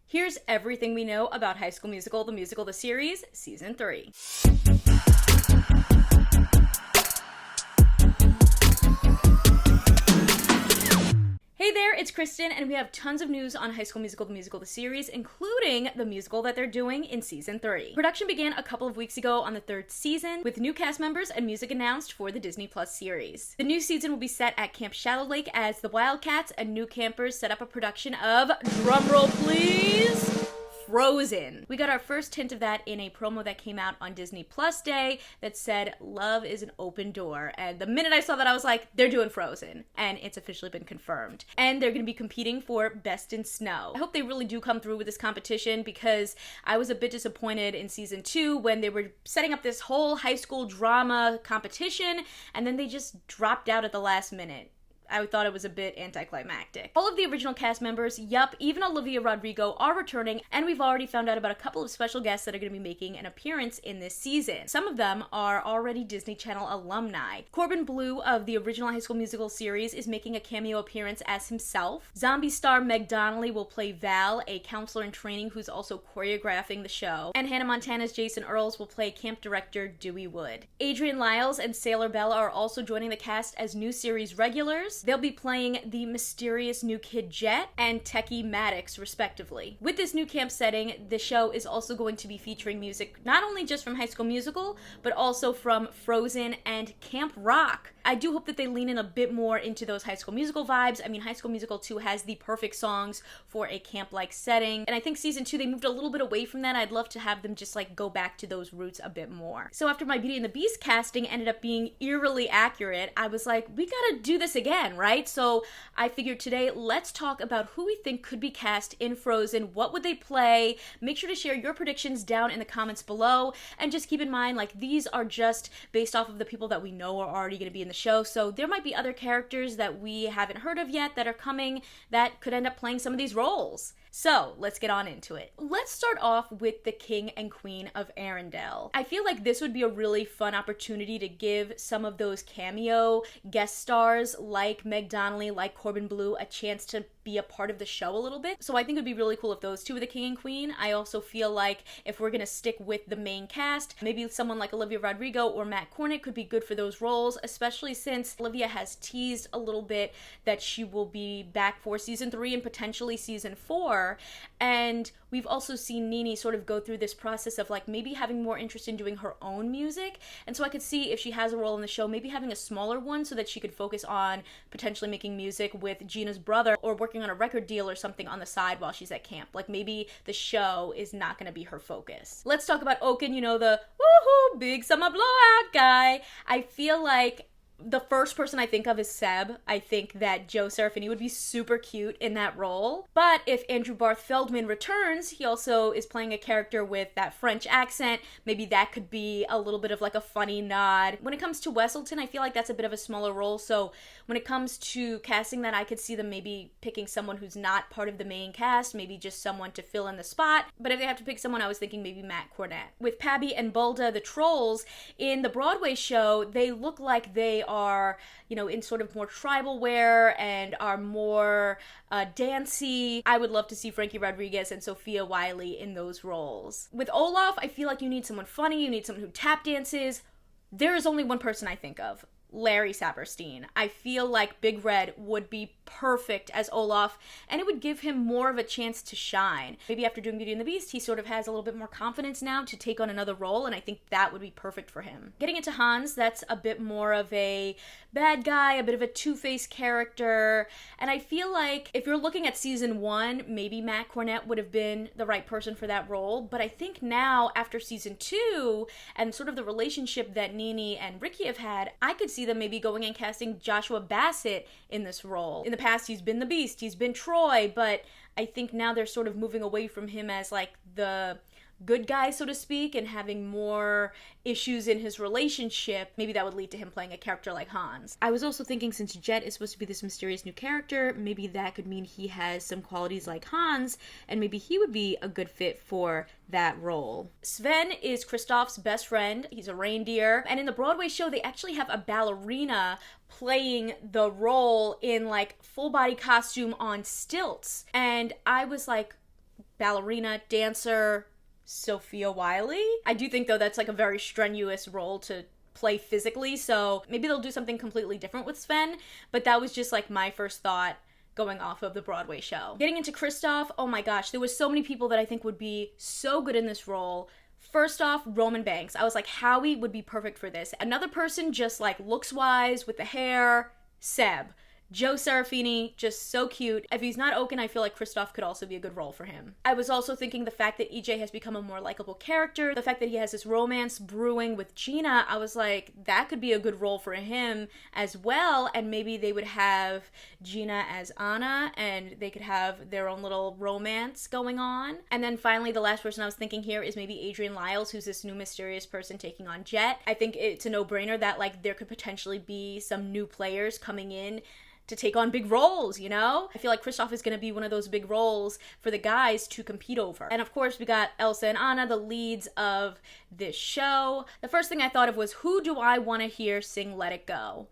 Here's everything we know about High School Musical, the series, Season 3. Hey there, it's Kristen, and we have tons of news on High School Musical, the series, including the musical that they're doing in Season 3. Production began a couple of weeks ago on the 3rd season, with new cast members and music announced for the Disney Plus series. The new season will be set at Camp Shallow Lake as the Wildcats and new campers set up a production of, drumroll please, Frozen. We got our first hint of that in a promo that came out on Disney Plus Day that said, "Love is an open door." And the minute I saw that, I was like, they're doing Frozen. And it's officially been confirmed. And they're going to be competing for Best in Snow. I hope they really do come through with this competition because I was a bit disappointed in Season 2 when they were setting up this whole high school drama competition and then they just dropped out at the last minute. I thought it was a bit anticlimactic. All of the original cast members, even Olivia Rodrigo, are returning, and we've already found out about a couple of special guests that are going to be making an appearance in this season. Some of them are already Disney Channel alumni. Corbin Bleu of the original High School Musical series is making a cameo appearance as himself. Zombie star Meg Donnelly will play Val, a counselor in training who's also choreographing the show. And Hannah Montana's Jason Earls will play camp director Dewey Wood. Adrian Lyles and Sailor Bell are also joining the cast as new series regulars. They'll be playing the mysterious new kid Jet and Techie Maddox, respectively. With this new camp setting, the show is also going to be featuring music not only just from High School Musical, but also from Frozen and Camp Rock. I do hope that they lean in a bit more into those High School Musical vibes. I mean, High School Musical 2 has the perfect songs for a camp-like setting, and I think Season 2, they moved a little bit away from that. I'd love to have them just, go back to those roots a bit more. So after my Beauty and the Beast casting ended up being eerily accurate, I was like, we gotta do this again, right? So I figured today, let's talk about who we think could be cast in Frozen. What would they play? Make sure to share your predictions down in the comments below, and just keep in mind, these are just based off of the people that we know are already gonna be in the show, so there might be other characters that we haven't heard of yet that are coming that could end up playing some of these roles. So let's get on into it. Let's start off with the King and Queen of Arendelle. I feel like this would be a really fun opportunity to give some of those cameo guest stars like Meg Donnelly, like Corbin Bleu, a chance to be a part of the show a little bit. So I think it would be really cool if those two were the King and Queen. I also feel like if we're gonna stick with the main cast, maybe someone like Olivia Rodrigo or Matt Cornett could be good for those roles, especially since Olivia has teased a little bit that she will be back for Season 3 and potentially Season 4. And we've also seen Nene sort of go through this process of maybe having more interest in doing her own music. And so I could see if she has a role in the show, maybe having a smaller one so that she could focus on potentially making music with Gina's brother or working on a record deal or something on the side while she's at camp. Maybe the show is not going to be her focus. Let's talk about Oaken, the woohoo big summer blowout guy. I feel like the first person I think of is Seb. I think that Joe Serafini would be super cute in that role. But if Andrew Barth Feldman returns, he also is playing a character with that French accent. Maybe that could be a little bit of a funny nod. When it comes to Wesselton, I feel like that's a bit of a smaller role. So when it comes to casting that, I could see them maybe picking someone who's not part of the main cast, maybe just someone to fill in the spot. But if they have to pick someone, I was thinking maybe Matt Cornett. With Pabby and Bulda, the trolls, in the Broadway show, they look like they are, in sort of more tribal wear and are more dancey. I would love to see Frankie Rodriguez and Sophia Wiley in those roles. With Olaf, I feel like you need someone funny, you need someone who tap dances. There is only one person I think of. Larry Saperstein. I feel like Big Red would be perfect as Olaf, and it would give him more of a chance to shine. Maybe after doing Beauty and the Beast, he sort of has a little bit more confidence now to take on another role, and I think that would be perfect for him. Getting into Hans, that's a bit more of a bad guy, a bit of a two-faced character, and I feel like if you're looking at Season 1, maybe Matt Cornett would have been the right person for that role, but I think now, after Season 2, and sort of the relationship that Nene and Ricky have had, I could see them maybe going and casting Joshua Bassett in this role. In the past, he's been the Beast, he's been Troy, but I think now they're sort of moving away from him as the good guy, so to speak, and having more issues in his relationship, maybe that would lead to him playing a character like Hans. I was also thinking, since Jet is supposed to be this mysterious new character, maybe that could mean he has some qualities like Hans, and maybe he would be a good fit for that role. Sven is Kristoff's best friend. He's a reindeer, and in the Broadway show, they actually have a ballerina playing the role in like full body costume on stilts, and I was like, ballerina, dancer, Sophia Wiley. I do think, though, that's like a very strenuous role to play physically, so maybe they'll do something completely different with Sven, but that was just like my first thought going off of the Broadway show. Getting into Kristoff, oh my gosh, there was so many people that I think would be so good in this role. First off, Roman Banks. I was like, Howie would be perfect for this. Another person just like looks-wise with the hair, Seb. Joe Serafini, just so cute. If he's not Oaken, I feel like Kristoff could also be a good role for him. I was also thinking the fact that EJ has become a more likable character, the fact that he has this romance brewing with Gina, I was like, that could be a good role for him as well, and maybe they would have Gina as Anna, and they could have their own little romance going on. And then finally, the last person I was thinking here is maybe Adrian Lyles, who's this new mysterious person taking on Jet. I think it's a no-brainer that like there could potentially be some new players coming in to take on big roles, you know? I feel like Kristoff is gonna be one of those big roles for the guys to compete over. And of course, we got Elsa and Anna, the leads of this show. The first thing I thought of was, who do I want to hear sing Let It Go?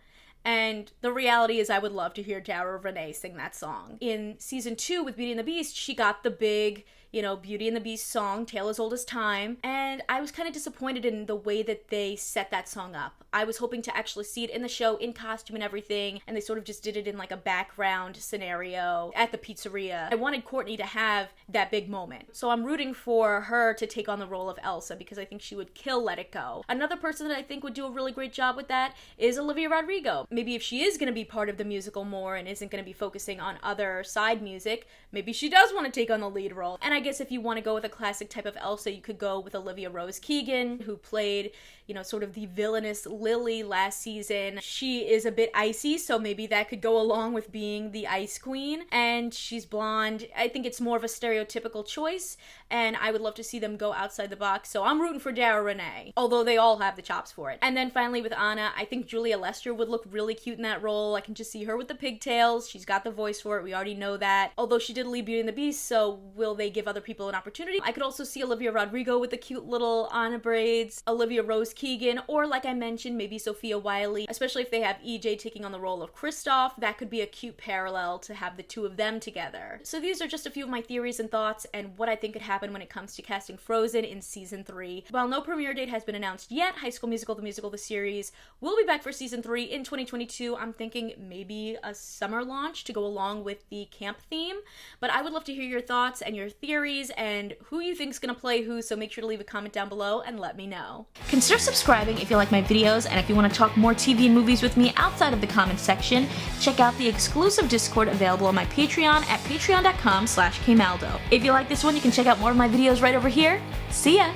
And the reality is I would love to hear Dara Renee sing that song. In season 2 with Beauty and the Beast, she got the big, you know, Beauty and the Beast song, Tale as Old as Time, and I was kind of disappointed in the way that they set that song up. I was hoping to actually see it in the show, in costume and everything, and they sort of just did it in like a background scenario at the pizzeria. I wanted Courtney to have that big moment, so I'm rooting for her to take on the role of Elsa because I think she would kill Let It Go. Another person that I think would do a really great job with that is Olivia Rodrigo. Maybe if she is going to be part of the musical more and isn't going to be focusing on other side music, maybe she does want to take on the lead role. And I guess if you want to go with a classic type of Elsa, you could go with Olivia Rose Keegan, who played, you know, sort of the villainous Lily last season. She is a bit icy, so maybe that could go along with being the Ice Queen. And she's blonde. I think it's more of a stereotypical choice, and I would love to see them go outside the box, so I'm rooting for Dara Renee, although they all have the chops for it. And then finally with Anna, I think Julia Lester would look really cute in that role. I can just see her with the pigtails. She's got the voice for it. We already know that. Although she did lead Beauty and the Beast, so will they give other people an opportunity? I could also see Olivia Rodrigo with the cute little Anna braids, Olivia Rose Keegan, or like I mentioned, maybe Sophia Wiley, especially if they have EJ taking on the role of Kristoff. That could be a cute parallel to have the two of them together. So these are just a few of my theories and thoughts and what I think could happen when it comes to casting Frozen in season 3. While no premiere date has been announced yet, High School Musical, the series, will be back for season 3 in 2022. I'm thinking maybe a summer launch to go along with the camp theme, but I would love to hear your thoughts and your theories and who you think's gonna play who, so make sure to leave a comment down below and let me know. Consider subscribing if you like my videos, and if you want to talk more TV and movies with me outside of the comments section, check out the exclusive Discord available on my Patreon at patreon.com/kmaldo. If you like this one, you can check out more of my videos right over here. See ya!